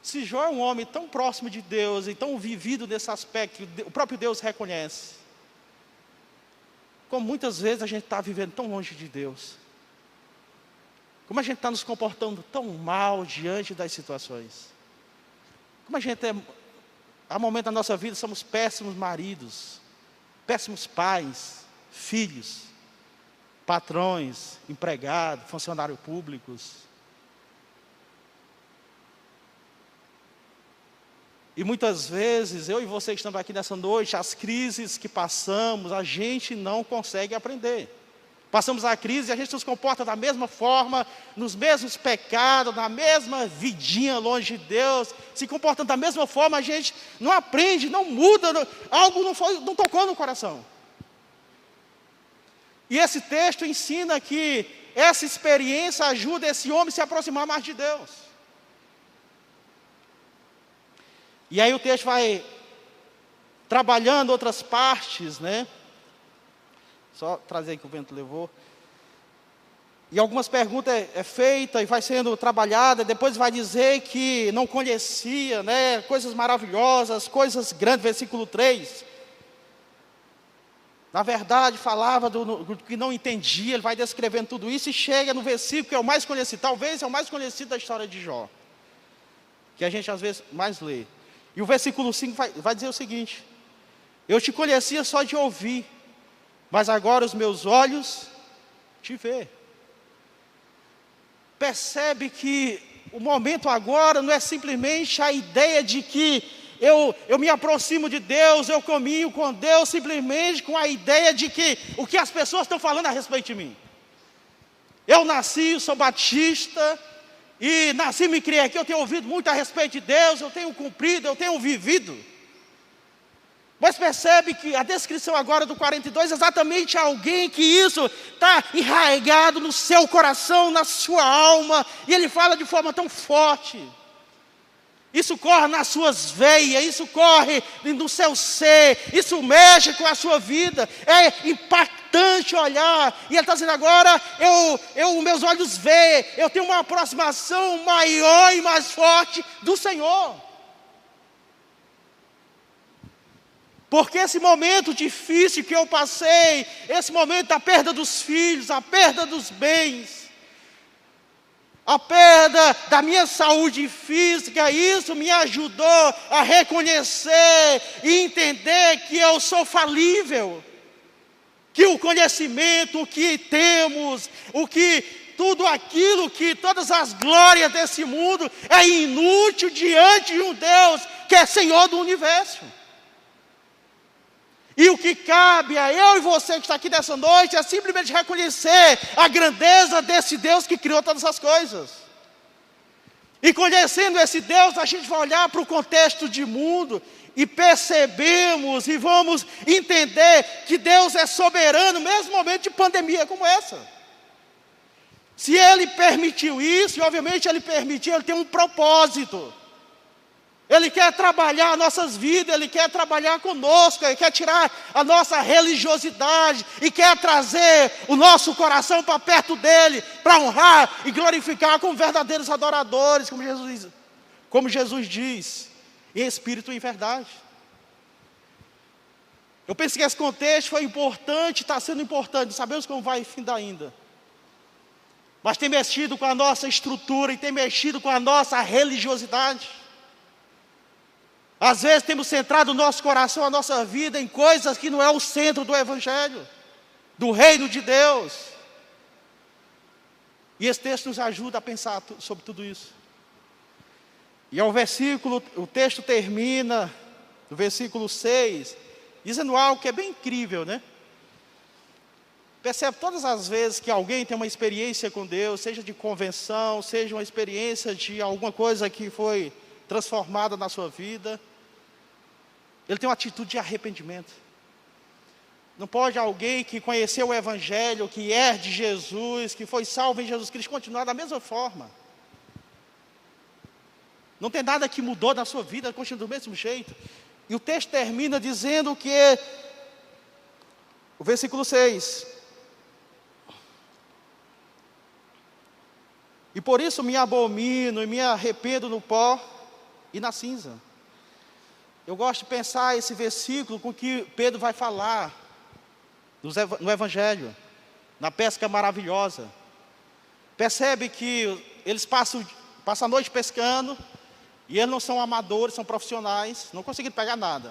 Se Jó é um homem tão próximo de Deus e tão vivido nesse aspecto, que o próprio Deus reconhece, como muitas vezes a gente está vivendo tão longe de Deus, como a gente está nos comportando tão mal diante das situações, como a gente há momentos da nossa vida somos péssimos maridos, péssimos pais, filhos, patrões, empregados, funcionários públicos. E muitas vezes, eu e você que estamos aqui nessa noite, as crises que passamos, a gente não consegue aprender. Passamos a crise e a gente se comporta da mesma forma, nos mesmos pecados, na mesma vidinha longe de Deus, se comportando da mesma forma, a gente não aprende, não muda, algo não tocou no coração. E esse texto ensina que essa experiência ajuda esse homem a se aproximar mais de Deus. E aí o texto vai trabalhando outras partes, né? Só trazer aí que o vento levou. E algumas perguntas é feita e vai sendo trabalhada. Depois vai dizer que não conhecia, né? Coisas maravilhosas, coisas grandes, versículo 3. Na verdade, falava do que não entendia. Ele vai descrevendo tudo isso e chega no versículo que é o mais conhecido. Talvez é o mais conhecido da história de Jó, que a gente às vezes mais lê. E o versículo 5 vai dizer o seguinte: eu te conhecia só de ouvir, mas agora os meus olhos te vê. Percebe que o momento agora não é simplesmente a ideia de que eu me aproximo de Deus, eu caminho com Deus, simplesmente com a ideia de que o que as pessoas estão falando a respeito de mim. Eu nasci, sou batista, e nasci e me criei aqui, eu tenho ouvido muito a respeito de Deus, eu tenho cumprido, eu tenho vivido. Mas percebe que a descrição agora do 42 é exatamente alguém que isso está enraizado no seu coração, na sua alma, e ele fala de forma tão forte. Isso corre nas suas veias, isso corre no seu ser, isso mexe com a sua vida, é impactante olhar. E ele está dizendo agora, meus olhos veem, eu tenho uma aproximação maior e mais forte do Senhor. Porque esse momento difícil que eu passei, esse momento da perda dos filhos, a perda dos bens, a perda da minha saúde física, isso me ajudou a reconhecer e entender que eu sou falível. Que o conhecimento, o que temos, tudo aquilo que, todas as glórias desse mundo é inútil diante de um Deus que é Senhor do universo. E o que cabe a eu e você que está aqui nessa noite é simplesmente reconhecer a grandeza desse Deus que criou todas as coisas. E conhecendo esse Deus, a gente vai olhar para o contexto de mundo e percebemos e vamos entender que Deus é soberano, mesmo no momento de pandemia como essa. Se Ele permitiu isso, e obviamente Ele permitiu, Ele tem um propósito. Ele quer trabalhar nossas vidas, Ele quer trabalhar conosco, Ele quer tirar a nossa religiosidade e quer trazer o nosso coração para perto dEle, para honrar e glorificar como verdadeiros adoradores, como Jesus diz, em espírito e em verdade. Eu penso que esse contexto foi importante, está sendo importante, sabemos como vai findar ainda. Mas tem mexido com a nossa estrutura e tem mexido com a nossa religiosidade. Às vezes temos centrado o nosso coração, a nossa vida em coisas que não é o centro do Evangelho, do reino de Deus. E esse texto nos ajuda a pensar sobre tudo isso. E o texto termina, no versículo 6, dizendo algo que é bem incrível, né? Percebe todas as vezes que alguém tem uma experiência com Deus, seja de convenção, seja uma experiência de alguma coisa que foi transformada na sua vida, ele tem uma atitude de arrependimento. Não pode alguém que conheceu o Evangelho, que é de Jesus, que foi salvo em Jesus Cristo, continuar da mesma forma. Não tem nada que mudou na sua vida, continua do mesmo jeito. E o texto termina dizendo que, o versículo 6, e por isso me abomino e me arrependo no pó e na cinza. Eu gosto de pensar esse versículo com que Pedro vai falar no Evangelho, na pesca maravilhosa. Percebe que eles passam a noite pescando, e eles não são amadores, são profissionais, não conseguiram pegar nada.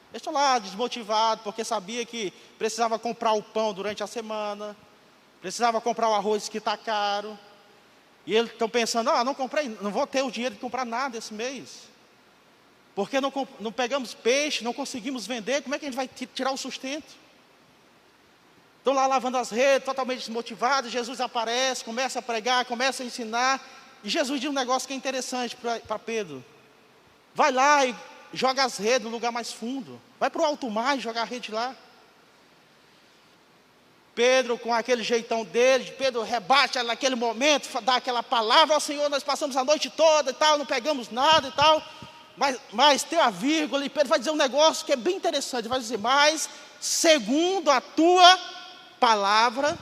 Eles estão lá desmotivados, porque sabia que precisava comprar o pão durante a semana, precisava comprar o arroz que está caro. E eles estão pensando, não comprei, não vou ter o dinheiro de comprar nada esse mês. Porque não pegamos peixe, não conseguimos vender, como é que a gente vai tirar o sustento? Estão lá lavando as redes, totalmente desmotivados. Jesus aparece, começa a pregar, começa a ensinar. E Jesus diz um negócio que é interessante para Pedro. Vai lá e joga as redes no lugar mais fundo. Vai para o alto mar e joga a rede lá. Pedro, com aquele jeitão dele, Pedro rebate naquele momento, dá aquela palavra: ó Senhor, nós passamos a noite toda e tal, não pegamos nada e tal. Mas tem uma vírgula, e Pedro vai dizer um negócio que é bem interessante. Vai dizer: mas segundo a tua palavra,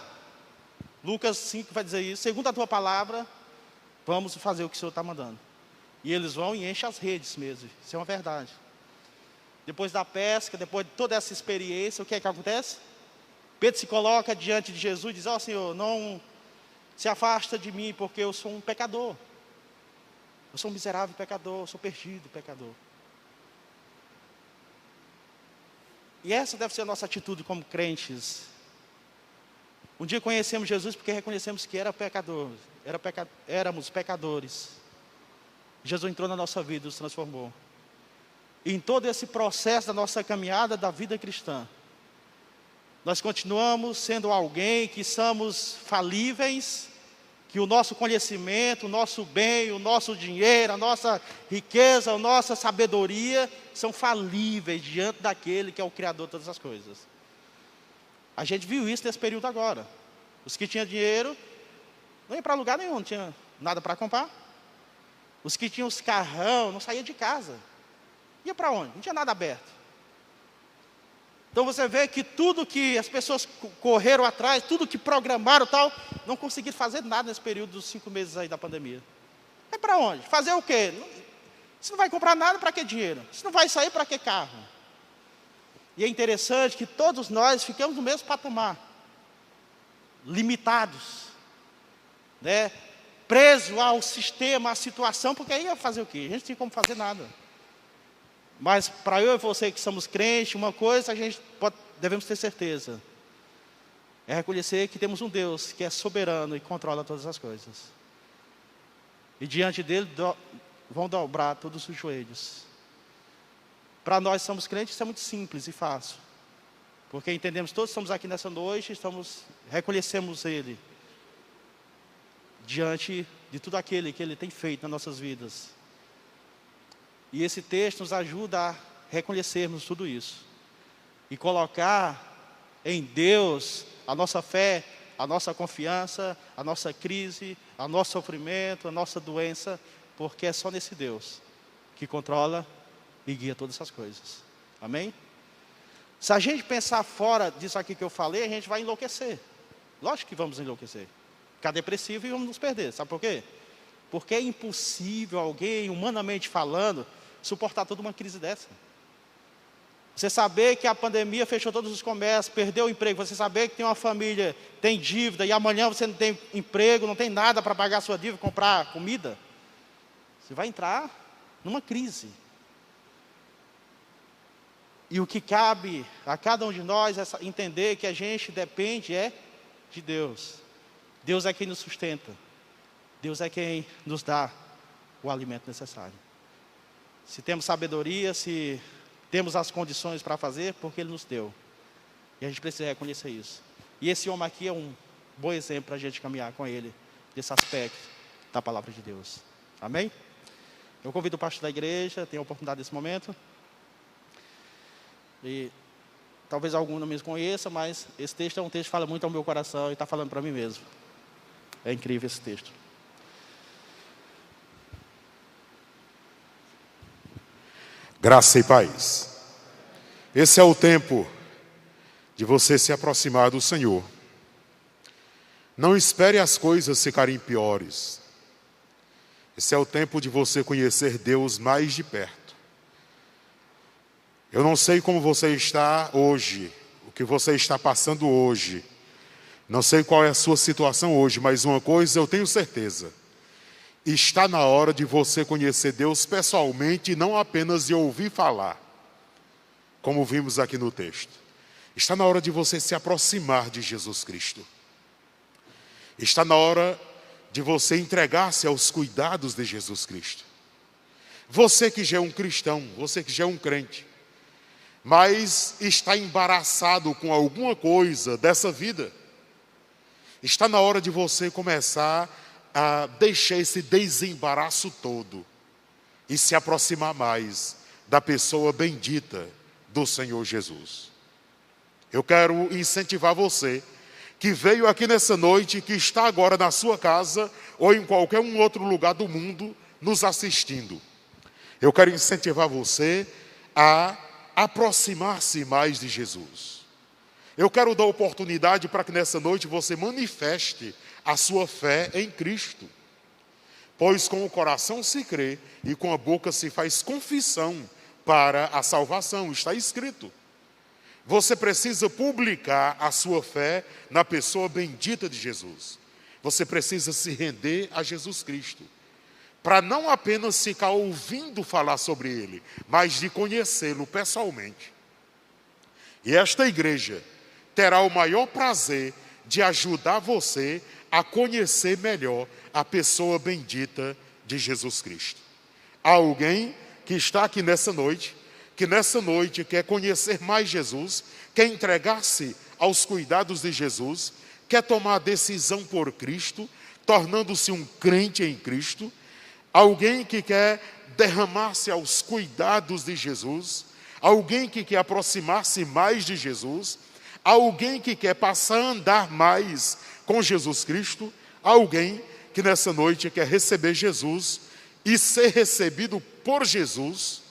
Lucas 5 vai dizer isso, segundo a tua palavra, vamos fazer o que o Senhor está mandando. E eles vão e enchem as redes mesmo, isso é uma verdade. Depois da pesca, depois de toda essa experiência, o que é que acontece? Pedro se coloca diante de Jesus e diz: ó Senhor, não se afasta de mim, porque eu sou um pecador. Eu sou um miserável pecador, eu sou perdido pecador. E essa deve ser a nossa atitude como crentes. Um dia conhecemos Jesus porque reconhecemos que era pecador, éramos pecadores. Jesus entrou na nossa vida e nos transformou. E em todo esse processo da nossa caminhada da vida cristã, nós continuamos sendo alguém que somos falíveis, que o nosso conhecimento, o nosso bem, o nosso dinheiro, a nossa riqueza, a nossa sabedoria são falíveis diante daquele que é o Criador de todas as coisas. A gente viu isso nesse período agora. Os que tinham dinheiro não iam para lugar nenhum, não tinha nada para comprar. Os que tinham os carrão não saíam de casa. Ia para onde? Não tinha nada aberto. Então você vê que tudo que as pessoas correram atrás, tudo que programaram e tal, não conseguiram fazer nada nesse período dos 5 meses aí da pandemia. É para onde? Fazer o quê? Se não vai comprar nada, para que dinheiro? Se não vai sair, para que carro? E é interessante que todos nós ficamos no mesmo patamar, limitados, né? Presos ao sistema, à situação, porque aí ia fazer o quê? A gente não tinha como fazer nada. Mas para eu e você que somos crentes, uma coisa devemos ter certeza, é reconhecer que temos um Deus que é soberano e controla todas as coisas. E diante dele vão dobrar todos os joelhos. Para nós que somos crentes, isso é muito simples e fácil. Porque entendemos, todos estamos aqui nessa noite, reconhecemos Ele diante de tudo aquilo que Ele tem feito nas nossas vidas. E esse texto nos ajuda a reconhecermos tudo isso. E colocar em Deus a nossa fé, a nossa confiança, a nossa crise, o nosso sofrimento, a nossa doença, porque é só nesse Deus que controla e guia todas essas coisas. Amém? Se a gente pensar fora disso aqui que eu falei, a gente vai enlouquecer. Lógico que vamos enlouquecer. Ficar depressivo e vamos nos perder. Sabe por quê? Porque é impossível alguém, humanamente falando, suportar toda uma crise dessa. Você saber que a pandemia fechou todos os comércios, perdeu o emprego. Você saber que tem uma família, tem dívida, e amanhã você não tem emprego, não tem nada para pagar a sua dívida, comprar comida. Você vai entrar numa crise. E o que cabe a cada um de nós é entender que a gente depende de Deus. Deus é quem nos sustenta. Deus é quem nos dá o alimento necessário. Se temos sabedoria, se temos as condições para fazer, porque Ele nos deu. E a gente precisa reconhecer isso. E esse homem aqui é um bom exemplo para a gente caminhar com ele, desse aspecto da palavra de Deus. Amém? Eu convido o pastor da igreja, tem a oportunidade nesse momento. E talvez algum não me conheça, mas esse texto é um texto que fala muito ao meu coração e está falando para mim mesmo. É incrível esse texto. Graça e paz. Esse é o tempo de você se aproximar do Senhor. Não espere as coisas ficarem piores. Esse é o tempo de você conhecer Deus mais de perto. Eu não sei como você está hoje, o que você está passando hoje. Não sei qual é a sua situação hoje, mas uma coisa eu tenho certeza. Está na hora de você conhecer Deus pessoalmente e não apenas de ouvir falar, como vimos aqui no texto. Está na hora de você se aproximar de Jesus Cristo. Está na hora de você entregar-se aos cuidados de Jesus Cristo. Você que já é um cristão, você que já é um crente, mas está embaraçado com alguma coisa dessa vida, está na hora de você começar a deixar esse desembaraço todo e se aproximar mais da pessoa bendita do Senhor Jesus. Eu quero incentivar você que veio aqui nessa noite, que está agora na sua casa ou em qualquer um outro lugar do mundo nos assistindo. Eu quero incentivar você a aproximar-se mais de Jesus. Eu quero dar oportunidade para que nessa noite você manifeste a sua fé em Cristo. Pois com o coração se crê e com a boca se faz confissão para a salvação. Está escrito. Você precisa publicar a sua fé na pessoa bendita de Jesus. Você precisa se render a Jesus Cristo, para não apenas ficar ouvindo falar sobre Ele, mas de conhecê-lo pessoalmente. E esta igreja terá o maior prazer de ajudar você a conhecer melhor a pessoa bendita de Jesus Cristo. Há alguém que está aqui nessa noite, que nessa noite quer conhecer mais Jesus, quer entregar-se aos cuidados de Jesus, quer tomar a decisão por Cristo, tornando-se um crente em Cristo. Alguém que quer derramar-se aos cuidados de Jesus, alguém que quer aproximar-se mais de Jesus, alguém que quer passar a andar mais com Jesus Cristo, alguém que nessa noite quer receber Jesus e ser recebido por Jesus.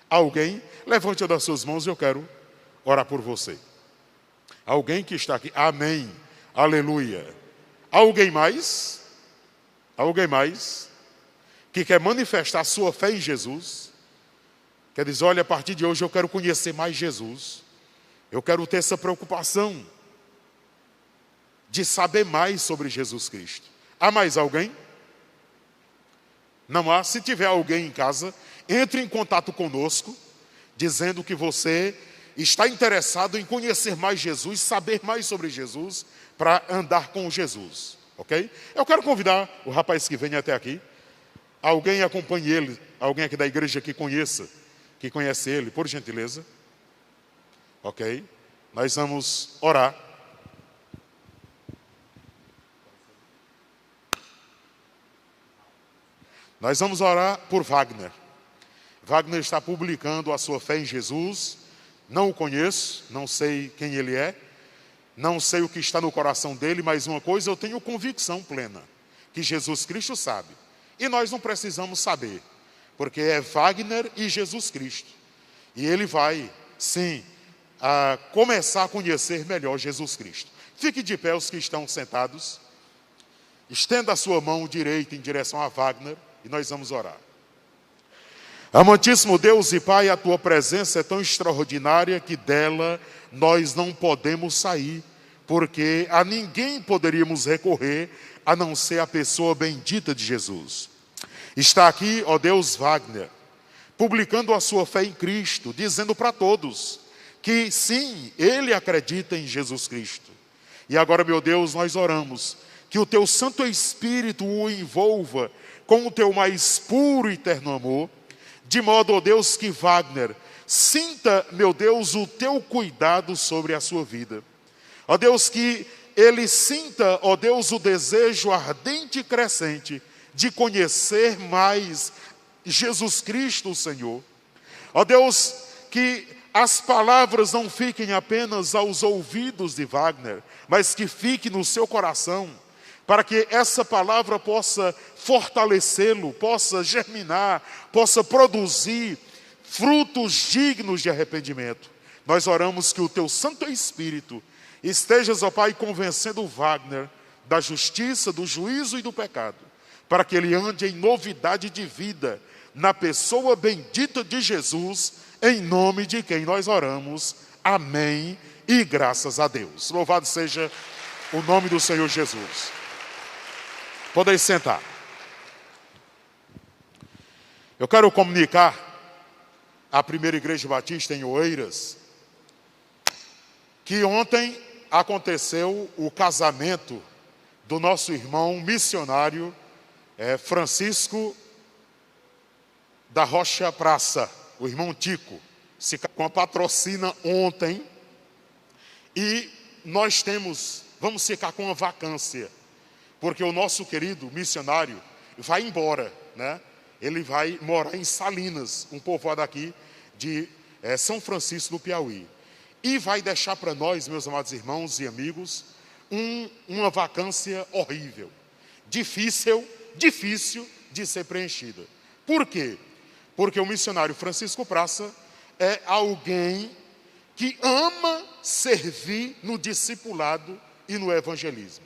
Alguém, levante uma das suas mãos e eu quero orar por você. Alguém que está aqui, amém, aleluia. Alguém mais? Alguém mais? Que quer manifestar a sua fé em Jesus, quer dizer, olha, a partir de hoje eu quero conhecer mais Jesus, eu quero ter essa preocupação de saber mais sobre Jesus Cristo. Há mais alguém? Não há? Se tiver alguém em casa, entre em contato conosco, dizendo que você está interessado em conhecer mais Jesus, saber mais sobre Jesus, para andar com Jesus, ok? Eu quero convidar o rapaz que vem até aqui. Alguém acompanhe ele, alguém aqui da igreja que conhece ele, por gentileza. Ok? Nós vamos orar. Nós vamos orar por Wagner. Wagner está publicando a sua fé em Jesus. Não o conheço, não sei quem ele é, não sei o que está no coração dele, mas uma coisa eu tenho convicção plena, que Jesus Cristo sabe. E nós não precisamos saber, porque é Wagner e Jesus Cristo. E ele vai, sim, começar a conhecer melhor Jesus Cristo. Fique de pé os que estão sentados. Estenda a sua mão direita em direção a Wagner e nós vamos orar. Amantíssimo Deus e Pai, a Tua presença é tão extraordinária que dela nós não podemos sair, porque a ninguém poderíamos recorrer a não ser a pessoa bendita de Jesus. Está aqui, ó Deus, Wagner, publicando a sua fé em Cristo, dizendo para todos que sim, ele acredita em Jesus Cristo. E agora, meu Deus, nós oramos que o Teu Santo Espírito o envolva com o Teu mais puro e eterno amor, de modo, ó Deus, que Wagner sinta, meu Deus, o Teu cuidado sobre a sua vida. Ó Deus, que ele sinta, ó Deus, o desejo ardente e crescente de conhecer mais Jesus Cristo, o Senhor. Ó Deus, que as palavras não fiquem apenas aos ouvidos de Wagner, mas que fique no seu coração, para que essa palavra possa fortalecê-lo, possa germinar, possa produzir frutos dignos de arrependimento. Nós oramos que o Teu Santo Espírito estejas, ó Pai, convencendo Wagner da justiça, do juízo e do pecado, para que ele ande em novidade de vida, na pessoa bendita de Jesus, em nome de quem nós oramos. Amém e graças a Deus. Louvado seja o nome do Senhor Jesus. Podem sentar. Eu quero comunicar à Primeira Igreja Batista em Oeiras que ontem aconteceu o casamento do nosso irmão missionário Francisco da Rocha Praça, o irmão Tico, se com a patrocina ontem, e nós vamos ficar com uma vacância, porque o nosso querido missionário vai embora, né? Ele vai morar em Salinas, um povoado aqui de São Francisco do Piauí, e vai deixar para nós, meus amados irmãos e amigos, uma vacância horrível, difícil de ser preenchida. Por quê? Porque o missionário Francisco Praça é alguém que ama servir no discipulado e no evangelismo.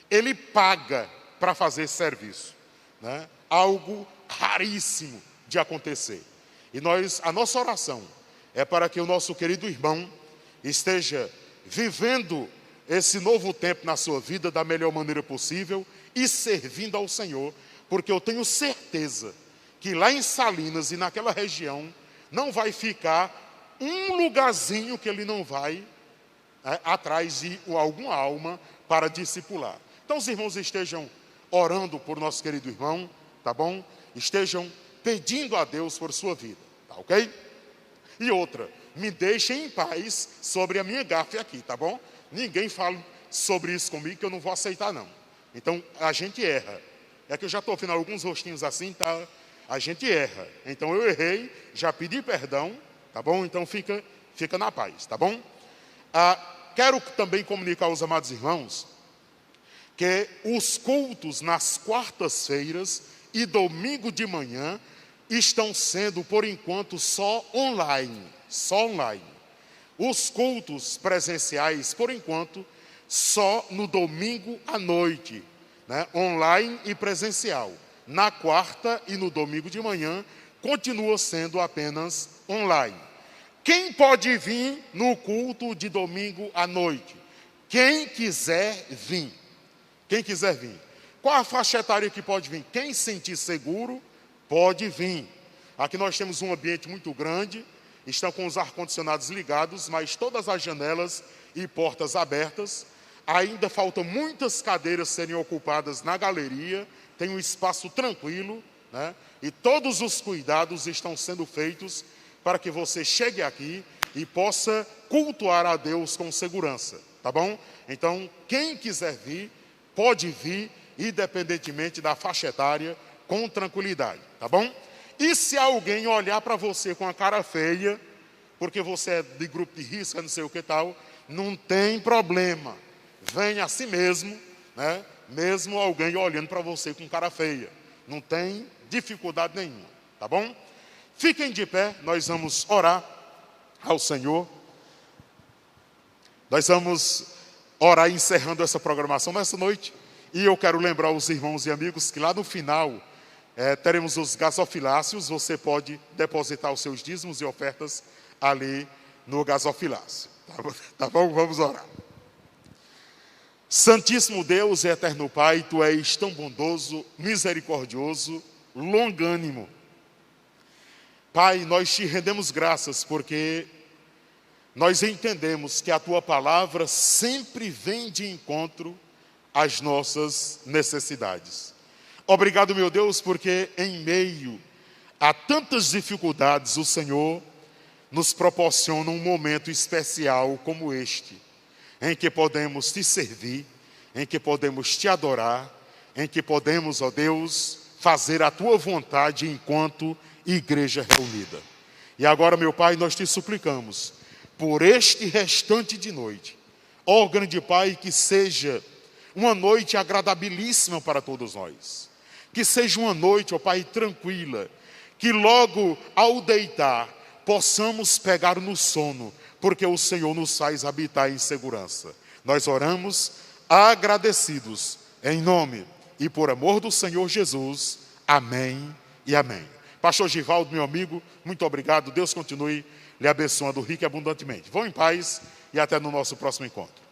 Ele paga para fazer serviço, né? Algo raríssimo de acontecer. E a nossa oração é para que o nosso querido irmão esteja vivendo esse novo tempo na sua vida da melhor maneira possível e servindo ao Senhor, porque eu tenho certeza que lá em Salinas e naquela região não vai ficar um lugarzinho que ele não vai atrás de alguma alma para discipular. Então os irmãos estejam orando por nosso querido irmão, tá bom? Estejam pedindo a Deus por sua vida, tá ok? E outra, me deixem em paz sobre a minha gafe aqui, tá bom? Ninguém fala sobre isso comigo que eu não vou aceitar não. Então a gente erra. É que eu já estou vendo alguns rostinhos assim, tá? A gente erra. Então eu errei, já pedi perdão, tá bom? Então fica na paz, tá bom? Quero também comunicar aos amados irmãos que os cultos nas quartas-feiras e domingo de manhã estão sendo, por enquanto, só online. Os cultos presenciais, por enquanto, só no domingo à noite, né? Online e presencial. Na quarta e no domingo de manhã, continua sendo apenas online. Quem pode vir no culto de domingo à noite? Quem quiser vir. Qual a faixa etária que pode vir? Quem sentir seguro, pode vir. Aqui nós temos um ambiente muito grande, estão com os ar-condicionados ligados, mas todas as janelas e portas abertas. Ainda faltam muitas cadeiras serem ocupadas na galeria, tem um espaço tranquilo, né? E todos os cuidados estão sendo feitos para que você chegue aqui e possa cultuar a Deus com segurança, tá bom? Então, quem quiser vir, pode vir, independentemente da faixa etária, com tranquilidade, tá bom? E se alguém olhar para você com a cara feia, porque você é de grupo de risco, não sei o que tal, não tem problema. Venha assim mesmo, né? Mesmo alguém olhando para você com cara feia. Não tem dificuldade nenhuma, tá bom? Fiquem de pé, nós vamos orar ao Senhor. Nós vamos orar encerrando essa programação nessa noite. E eu quero lembrar os irmãos e amigos que lá no final teremos os gasofiláceos. Você pode depositar os seus dízimos e ofertas ali no gasofilácio. Tá bom? Vamos orar. Santíssimo Deus e eterno Pai, Tu és tão bondoso, misericordioso, longânimo. Pai, nós Te rendemos graças porque nós entendemos que a Tua palavra sempre vem de encontro às nossas necessidades. Obrigado, meu Deus, porque em meio a tantas dificuldades o Senhor nos proporciona um momento especial como este, em que podemos Te servir, em que podemos Te adorar, em que podemos, ó Deus, fazer a Tua vontade enquanto igreja reunida. E agora, meu Pai, nós Te suplicamos, por este restante de noite, ó grande Pai, que seja uma noite agradabilíssima para todos nós. Que seja uma noite, ó Pai, tranquila, que logo ao deitar possamos pegar no sono, porque o Senhor nos faz habitar em segurança. Nós oramos agradecidos, em nome e por amor do Senhor Jesus. Amém e amém. Pastor Givaldo, meu amigo, muito obrigado. Deus continue lhe abençoando rica e abundantemente. Vão em paz e até no nosso próximo encontro.